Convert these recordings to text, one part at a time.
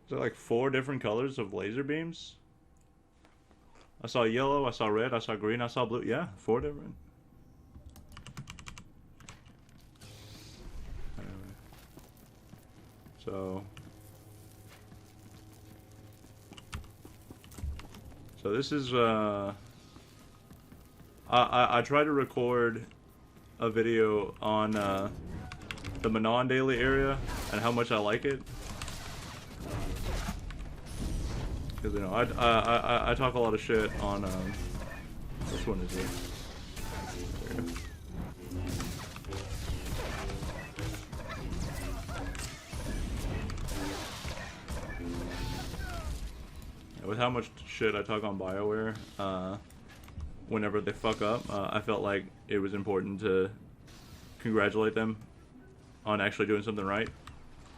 there like 4 different colors of laser beams? I saw yellow, I saw red, I saw green, I saw blue. Yeah, 4 different. Anyway. So this is I tried to record a video on the Manon daily area and how much I like it. Because, you know, I talk a lot of shit on, which one is it? There you go. With how much shit I talk on BioWare, whenever they fuck up, I felt like it was important to congratulate them on actually doing something right.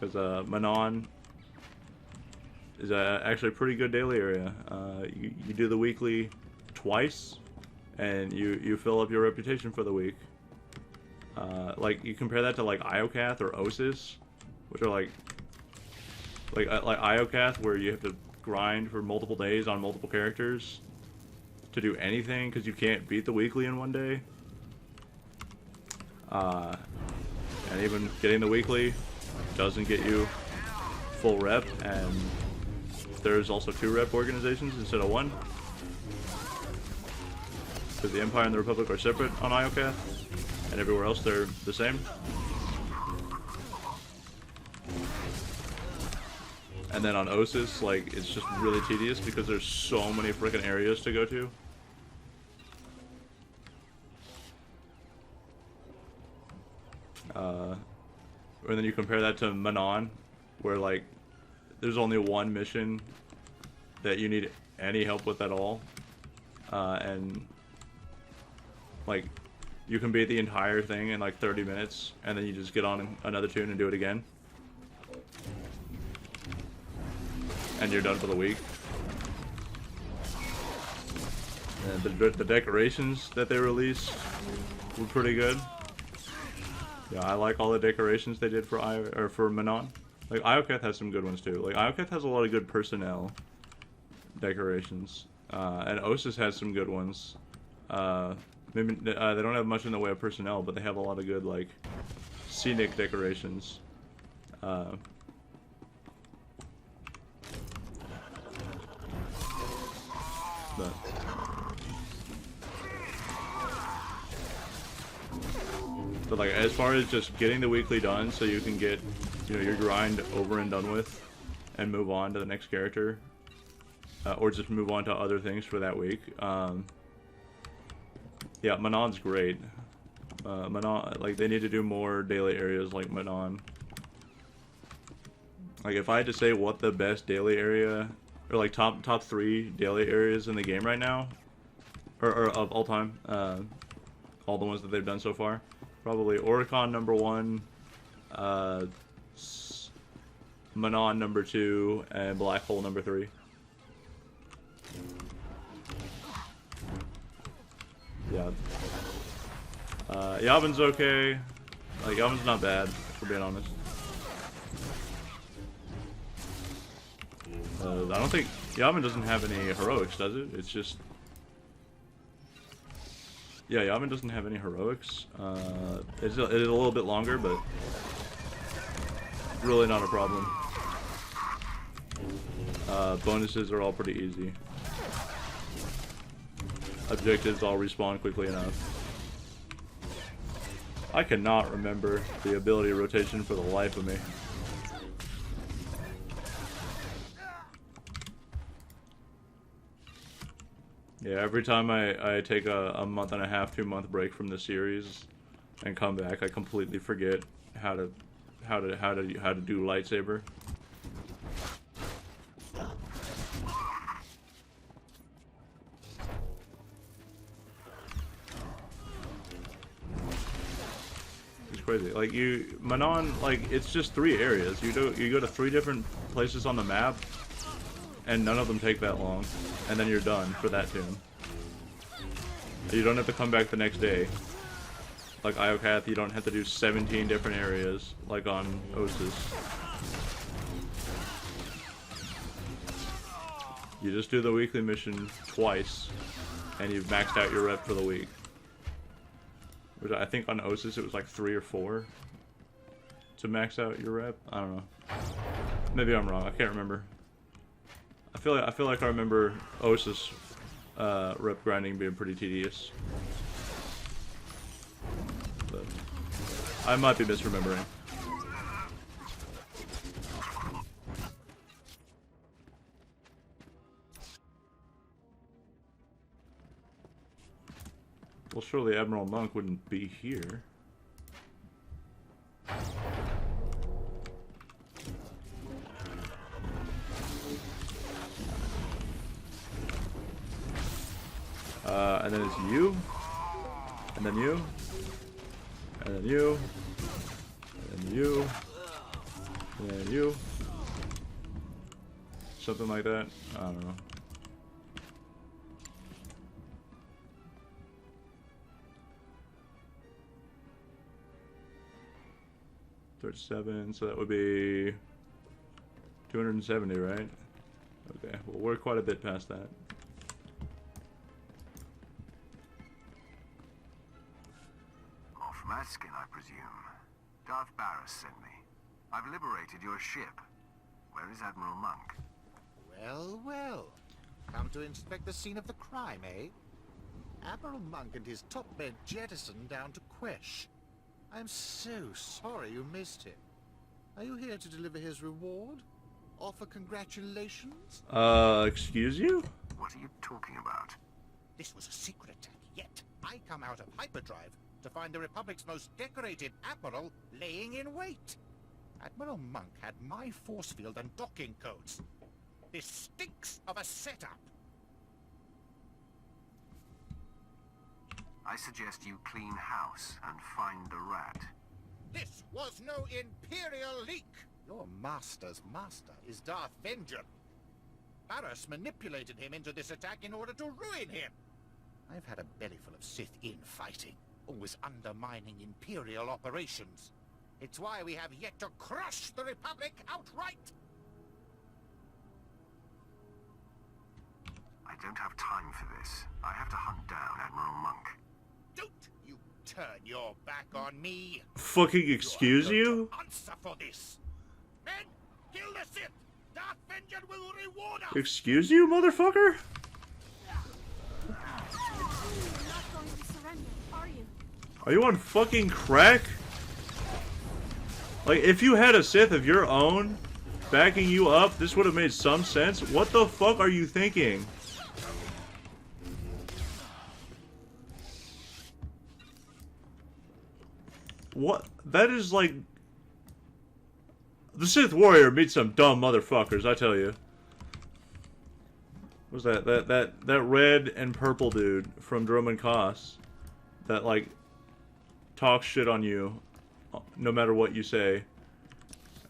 Because, Manon is actually a pretty good daily area. You do the weekly twice, and you fill up your reputation for the week. Like, you compare that to like Iocath or Osis, which are like Iocath, where you have to grind for multiple days on multiple characters to do anything because you can't beat the weekly in one day. And even getting the weekly doesn't get you full rep, and there's also 2 rep organizations instead of 1. Because the Empire and the Republic are separate on Iocath, and everywhere else they're the same. And then on Osis, like, it's just really tedious because there's so many freaking areas to go to. And then you compare that to Manon, where, like, there's only 1 mission that you need any help with at all. And, like, you can beat the entire thing in, like, 30 minutes, and then you just get on another tune and do it again. And you're done for the week. And the decorations that they released were pretty good. Yeah, I like all the decorations they did for Manon. Like, Iocath has some good ones too. Like, Iocath has a lot of good personnel decorations. And Osis has some good ones. Maybe they don't have much in the way of personnel, but they have a lot of good, like, scenic decorations. But like, as far as just getting the weekly done so you can get, you know, your grind over and done with and move on to the next character, or just move on to other things for that week, yeah, Manon's great. Manon, like, they need to do more daily areas like Manon. Like, if I had to say what the best daily area, or like top 3 daily areas in the game right now, or of all time, all the ones that they've done so far, probably Oricon number 1, Manon number 2, and Black Hole number 3. Yeah. Yavin's okay. Like, Yavin's not bad, for being honest. I don't think Yavin doesn't have any heroics, does it? It's just... Yeah, Yavin doesn't have any heroics. It's a little bit longer, but really not a problem. Bonuses are all pretty easy. Objectives all respawn quickly enough. I cannot remember the ability rotation for the life of me. Yeah, every time I take a month and a half, 2-month break from the series and come back, I completely forget how to do lightsaber. It's crazy. Like, Manon, like, it's just 3 areas. You go to 3 different places on the map, and none of them take that long, and then you're done for that tune. You don't have to come back the next day. Like Iocath, you don't have to do 17 different areas, like on Osis. You just do the weekly mission twice, and you've maxed out your rep for the week. Which I think on Osis it was like 3 or 4 to max out your rep. I don't know. Maybe I'm wrong. I can't remember. I feel like I remember Osis rep grinding being pretty tedious. But I might be misremembering. Well, surely Admiral Monk wouldn't be here. And then it's you, and then you, and then you, and you, and then you. Something like that. I don't know. $37, so that would be 270, right? Okay, well, we're quite a bit past that. Off Maskin, I presume. Darth Baras sent me. I've liberated your ship. Where is Admiral Monk? Well, well. Come to inspect the scene of the crime, eh? Admiral Monk and his top men jettisoned down to Quesh. I'm so sorry you missed him. Are you here to deliver his reward? Offer congratulations? Excuse you? What are you talking about? This was a secret attack, yet I come out of hyperdrive to find the Republic's most decorated admiral laying in wait. Admiral Monk had my force field and docking codes. This stinks of a setup. I suggest you clean house and find the rat. This was no Imperial leak! Your master's master is Darth Vengean. Baras manipulated him into this attack in order to ruin him. I've had a bellyful of Sith infighting, always undermining Imperial operations. It's why we have yet to crush the Republic outright! I don't have time for this. I have to hunt down Admiral Monk. Don't you turn your back on me! Fucking excuse you? Answer for this! Men, kill the Sith! Darth Vengean will reward us! Excuse you, motherfucker? You're not going to surrender, are you? Are you on fucking crack? Like, if you had a Sith of your own backing you up, this would have made some sense. What the fuck are you thinking? What? That is like... The Sith Warrior meets some dumb motherfuckers, I tell you. What was that red and purple dude from Droman Koss that, like, talks shit on you no matter what you say.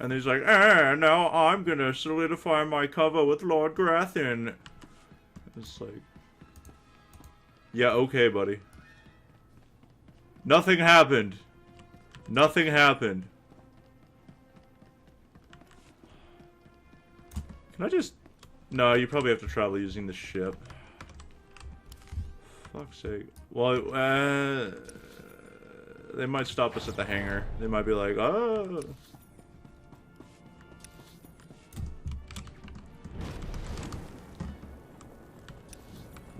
And he's like, now I'm gonna solidify my cover with Lord Grathin. It's like... Yeah, okay, buddy. Nothing happened. Nothing happened. Can I just... No, you probably have to travel using the ship. Fuck's sake. Well, they might stop us at the hangar. They might be like, oh...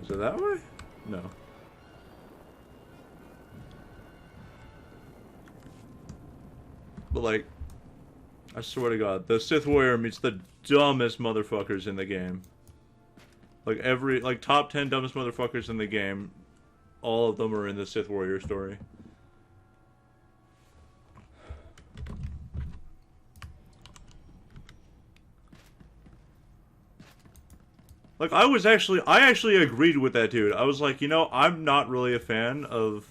Is it that way? No. But like, I swear to God, the Sith Warrior meets the dumbest motherfuckers in the game. Like top 10 dumbest motherfuckers in the game, all of them are in the Sith Warrior story. Like, I actually agreed with that dude. I was like, you know, I'm not really a fan of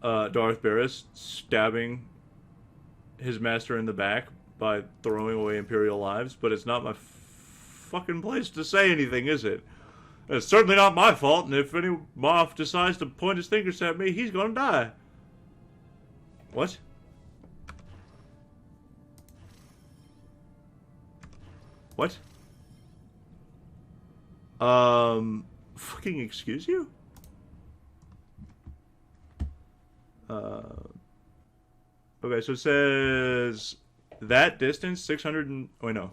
Darth Baras stabbing his master in the back by throwing away Imperial lives, but it's not my fucking place to say anything, is it? It's certainly not my fault, and if any Moff decides to point his fingers at me, he's gonna die. What? What? Fucking excuse you? Okay, so it says that distance 600 and wait, no.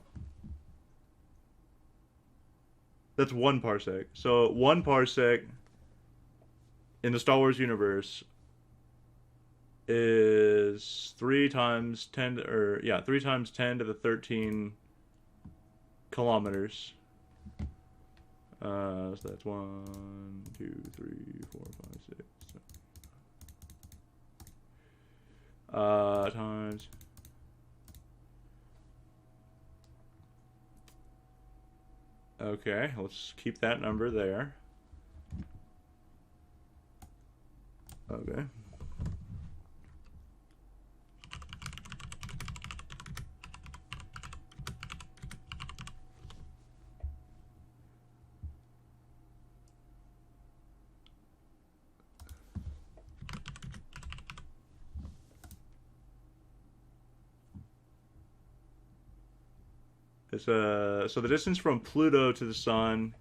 That's 1 parsec. So 1 parsec in the Star Wars universe is 3 times 10 3 times 10 to the 13 kilometers. So that's 1, 2, 3, 4, 5, 6, 7. Times. Okay, let's keep that number there. Okay. It's so the distance from Pluto to the Sun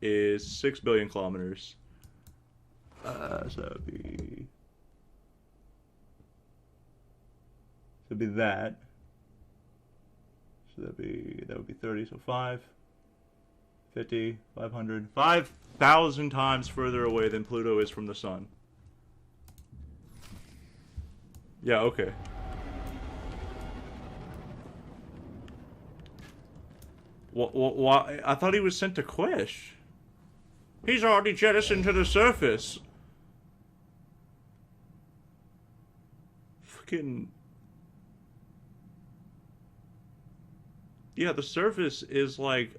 is 6 billion kilometers. So that'd be that. So that would be 30. So 5, 50, 500, 5,000 times further away than Pluto is from the Sun. Yeah. Okay. Why? I thought he was sent to Quesh. He's already jettisoned to the surface. Fucking... Yeah, the surface is like...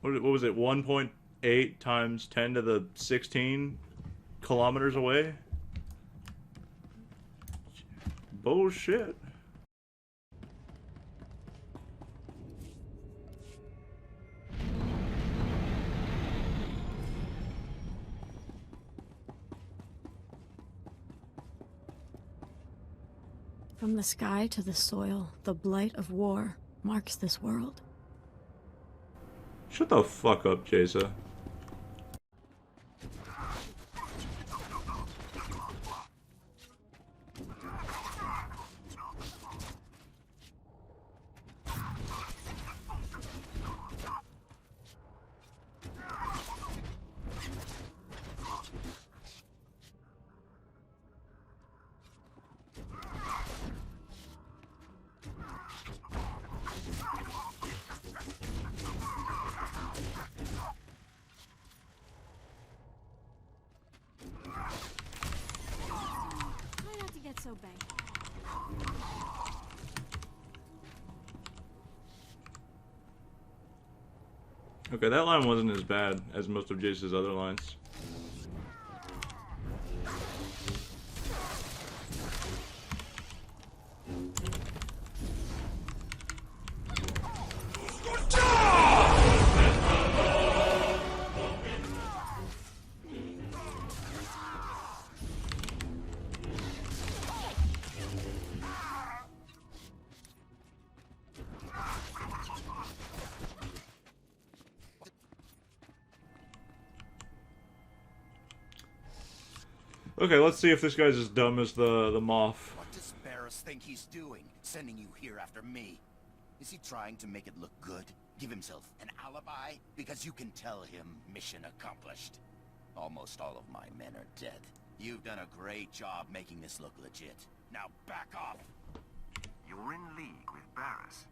What was it? 1.8 times 10 to the 16 kilometers away? Bullshit. From the sky to the soil, the blight of war marks this world. Shut the fuck up, Jason. So bad. Okay, that line wasn't as bad as most of Jace's other lines. Okay, let's see if this guy's as dumb as the Moff. What does Baras think he's doing, sending you here after me? Is he trying to make it look good? Give himself an alibi? Because you can tell him mission accomplished. Almost all of my men are dead. You've done a great job making this look legit. Now back off! You're in league with Baras.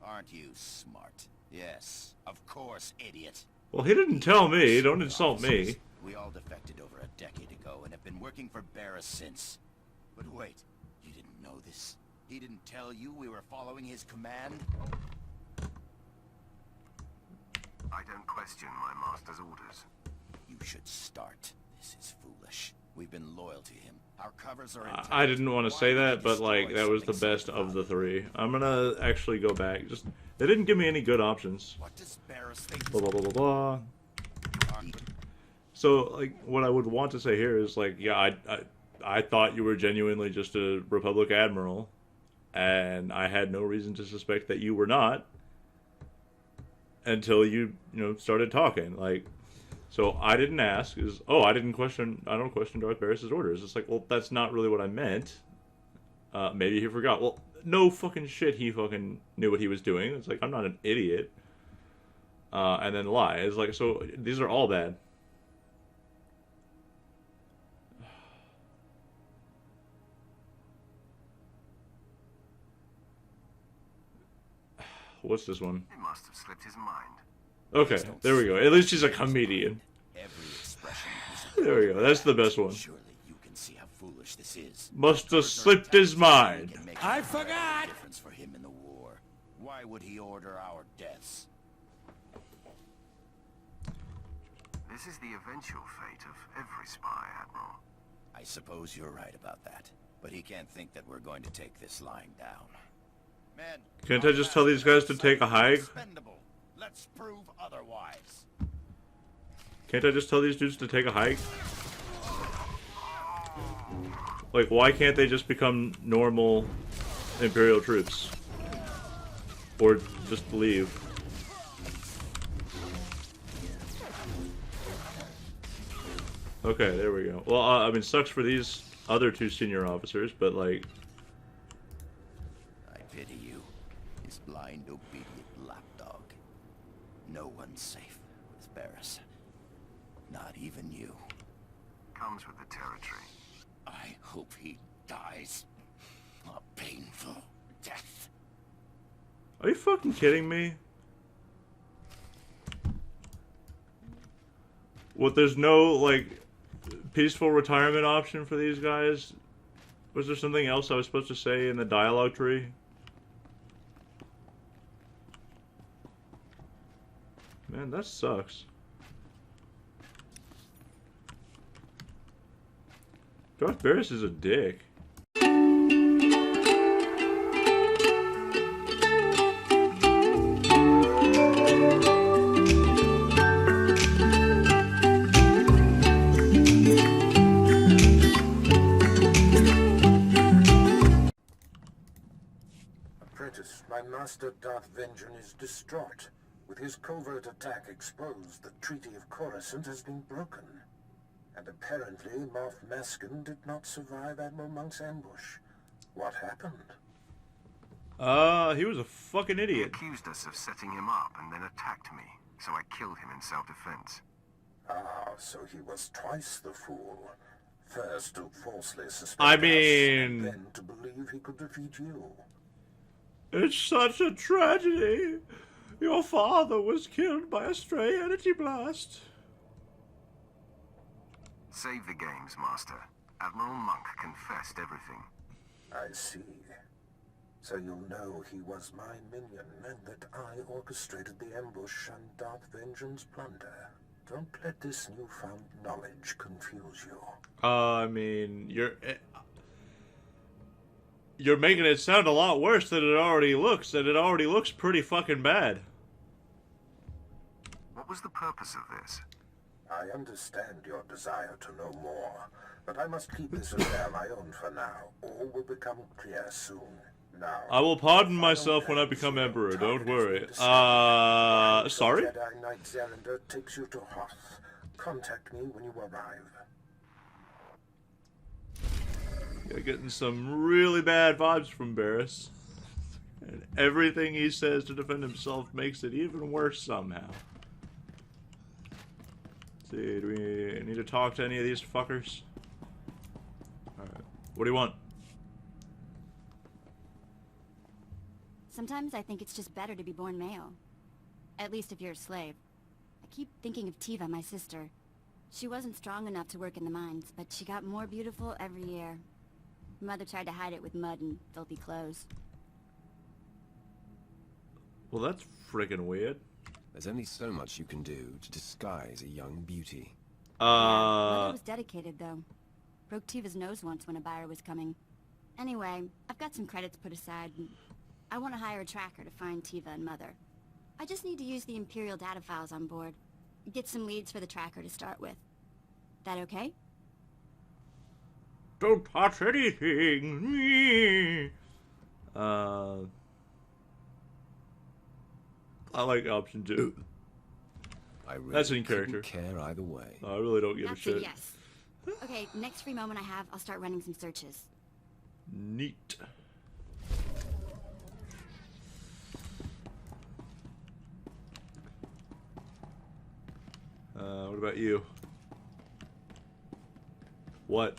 Aren't you smart? Yes, of course, idiot. Well, he didn't tell me. Don't insult me. We all defected over a decade ago and have been working for Baras since. But wait, you didn't know this? He didn't tell you we were following his command? I don't question my master's orders. You should start. This is foolish. We've been loyal to him. Our covers are intact. I didn't want to say Why would that, he but like destroy that was the something best so of the valuable? 3. I'm gonna actually go back. Just they didn't give me any good options. What does Baras think? Blah blah blah blah blah. So like what I would want to say here is like, yeah, I thought you were genuinely just a Republic Admiral, and I had no reason to suspect that you were not. until you started talking. Like, so I didn't ask. I don't question Darth Baras' orders. It's like, well, that's not really what I meant. Maybe he forgot. Well, no fucking shit. He fucking knew what he was doing. It's like, I'm not an idiot. And then lie. It's like, so these are all bad. What's this one? It must have slipped his mind. Okay, there we go. At least he's a comedian. Every expression There we go. That's the best one. Surely you can see how foolish this is. Must have slipped his mind. I forgot. Difference for him in the war. Why would he order our deaths? This is the eventual fate of every spy, Admiral. I suppose you're right about that. But he can't think that we're going to take this lying down. Men, Can't I just tell these guys to take a hike? expendable. Let's prove otherwise. Can't I just tell these dudes to take a hike? Like, why can't they just become normal Imperial troops? Or just leave? Okay, there we go. Well, I mean, sucks for these other two senior officers, but like... I pity you, his blind, obedient lapdog. No one's safe with Baras. Not even you. Comes with the territory. I hope he dies a painful death. Are you fucking kidding me? What, there's no, like, peaceful retirement option for these guys? Was there something else I was supposed to say in the dialogue tree? Man, that sucks. Darth Baras is a dick. Apprentice, my master Darth Vengean is distraught. With his covert attack exposed, the Treaty of Coruscant has been broken. And apparently Moff Maskin did not survive Admiral Monk's ambush. What happened? He was a fucking He idiot. accused us of setting him up and then attacked me, so I killed him in self-defense. Ah, so he was twice the fool. First to falsely suspect I us, mean... and then to believe he could defeat you. It's such a tragedy. Your father was killed by a stray energy blast. Save the games, Master. Admiral Monk confessed everything. I see. So you'll know he was my minion, and that I orchestrated the ambush and Darth Vengean's plunder. Don't let this newfound knowledge confuse you. I mean, you're making it sound a lot worse than it already looks, and it already looks pretty fucking bad. What was the purpose of this? I understand your desire to know more, but I must keep this affair my own for now. All will become clear soon. Now, I will pardon myself when I become Emperor, don't worry. Sorry? Jedi Knight Zerander takes you to Hoth. Contact me when you arrive. Yeah, getting some really bad vibes from Baras. And everything he says to defend himself makes it even worse somehow. Let's see, do we need to talk to any of these fuckers? Alright. What do you want? Sometimes I think it's just better to be born male. At least if you're a slave. I keep thinking of Tiva, my sister. She wasn't strong enough to work in the mines, but she got more beautiful every year. Mother tried to hide it with mud and filthy clothes. Well, that's freaking weird. There's only so much you can do to disguise a young beauty. Mother was dedicated, though. Broke Tiva's nose once when a buyer was coming. Anyway, I've got some credits put aside. I want to hire a tracker to find Tiva and Mother. I just need to use the Imperial data files on board. Get some leads for the tracker to start with. That okay? Don't touch anything! I like option 2. I really That's in couldn't character. care either way. I really don't give That's a shit. a yes. Okay, next free moment I have, I'll start running some searches. Neat. What about you? What?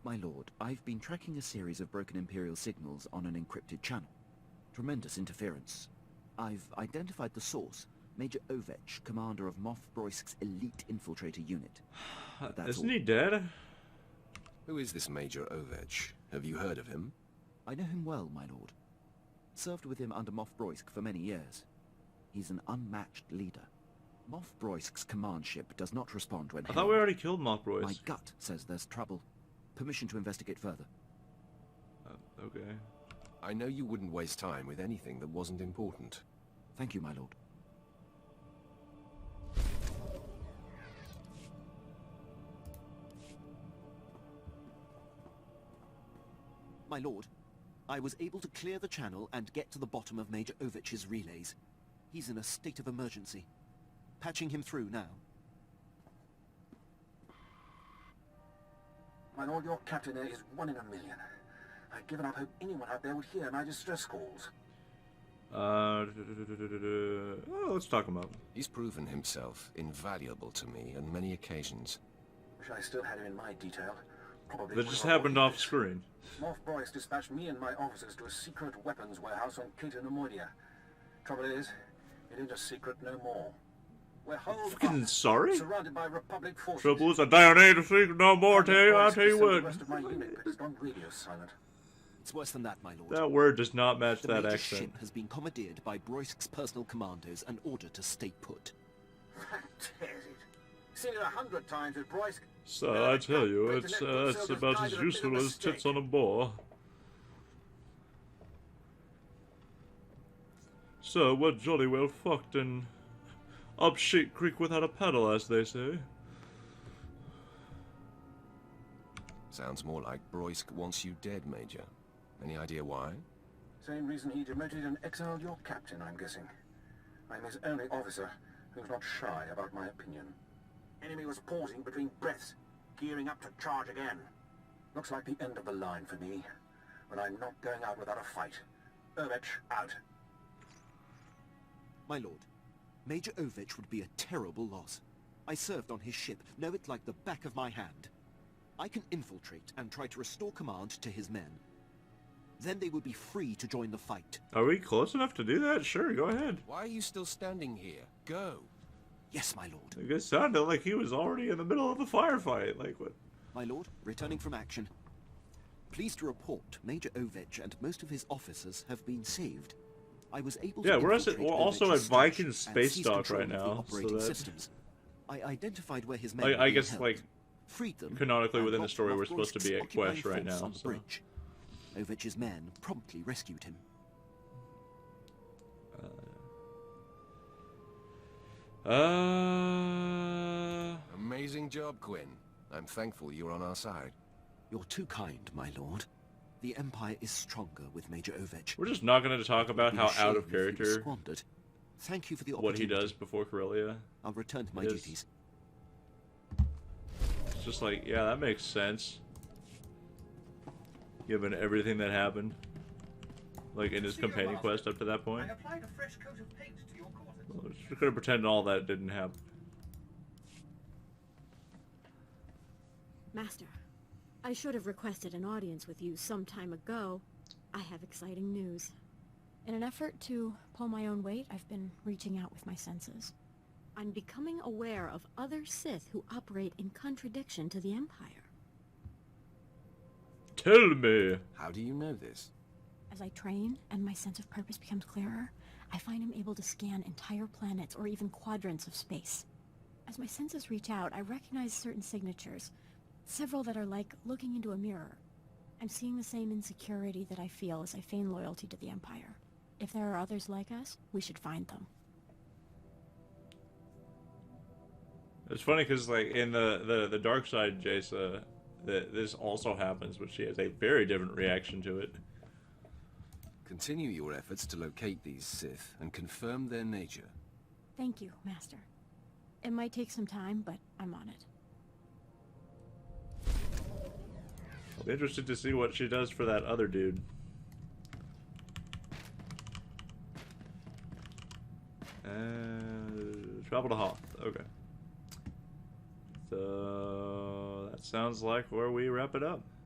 My lord, I've been tracking a series of broken Imperial signals on an encrypted channel. Tremendous interference. I've identified the source, Major Ovech, commander of Moff Broisk's elite infiltrator unit. Isn't he dead? Who is this Major Ovech? Have you heard of him? I know him well, my lord. Served with him under Moff Broisk for many years. He's an unmatched leader. Moff Broisk's command ship does not respond when I thought we already killed Moff Broisk. My gut says there's trouble. Permission to investigate further. Okay. I know you wouldn't waste time with anything that wasn't important. Thank you, my lord. My lord, I was able to clear the channel and get to the bottom of Major Ovech's relays. He's in a state of emergency. Patching him through now. My lord, your captain there is 1 in a million. I've given up hope anyone out there would hear my distress calls. Oh, let's talk him up. He's proven himself invaluable to me on many occasions. Wish I still had him in my detail. Probably That just happened off screen. Moff Broisk dispatched me and my officers to a secret weapons warehouse on Cato Nemoidia. Trouble is, it ain't a secret no more. We're holed Fucking up, sorry? surrounded by Republic forces. Trouble is, I don't need to secret no more, tell you, I'll tell you The what. rest of my unit has gone radio silent. It's worse than that, my lord. That word does not match The that major accent. ship has been commandeered by Broisk's personal commandos and ordered to stay put. That tears it. Seen it 100 times with Broisk. So I tell you, it's about as useful as tits on a boar. So we're jolly well fucked and up shit creek without a paddle, as they say. Sounds more like Broisk wants you dead, Major. Any idea why? Same reason he demoted and exiled your captain, I'm guessing. I'm his only officer who's not shy about my opinion. Enemy was pausing between breaths, gearing up to charge again. Looks like the end of the line for me, when I'm not going out without a fight. Ovech, out. My lord, Major Ovech would be a terrible loss. I served on his ship, know it like the back of my hand. I can infiltrate and try to restore command to his men. Then they would be free to join the fight. Are we close enough to do that? Sure, go ahead. Why are you still standing here? Go! Yes, my lord. I guess it sounded like he was already in the middle of the firefight. Like what? My lord, returning from action. Pleased to report, Major Ovech and most of his officers have been saved. I was able to we're infiltrate also at Ovech's Viking stash space and seize dock control right of the now, so operating that systems. I identified where his men were I being guess held, like freed them, canonically and within the locked story Moff we're supposed to be Broisk's at Quesh occupying right force now. on the So. bridge. Ovech's men promptly rescued him. Amazing job, Quinn. I'm thankful you're on our side. You're too kind, my lord. The Empire is stronger with Major Ovech. We're just not going to talk about how out of character Squandered. Thank you for the what opportunity. he does before Corellia. I'll return to my It is. duties. It's just like, yeah, that makes sense. Given everything that happened. Like in his companion quest up to that point. I applied a fresh coat of paint to your quarters. Well, we could have pretended all that didn't happen. Master, I should have requested an audience with you some time ago. I have exciting news. In an effort to pull my own weight, I've been reaching out with my senses. I'm becoming aware of other Sith who operate in contradiction to the Empire. Tell me! How do you know this? As I train and my sense of purpose becomes clearer, I find I'm able to scan entire planets or even quadrants of space. As my senses reach out, I recognize certain signatures, several that are like looking into a mirror. I'm seeing the same insecurity that I feel as I feign loyalty to the Empire. If there are others like us, we should find them. It's funny because, like, in the dark side, Jace, this also happens, but she has a very different reaction to it. Continue your efforts to locate these Sith and confirm their nature. Thank you, Master. It might take some time, but I'm on it. I'll be interested to see what she does for that other dude. Travel to Hoth. Okay. So that sounds like where we wrap it up.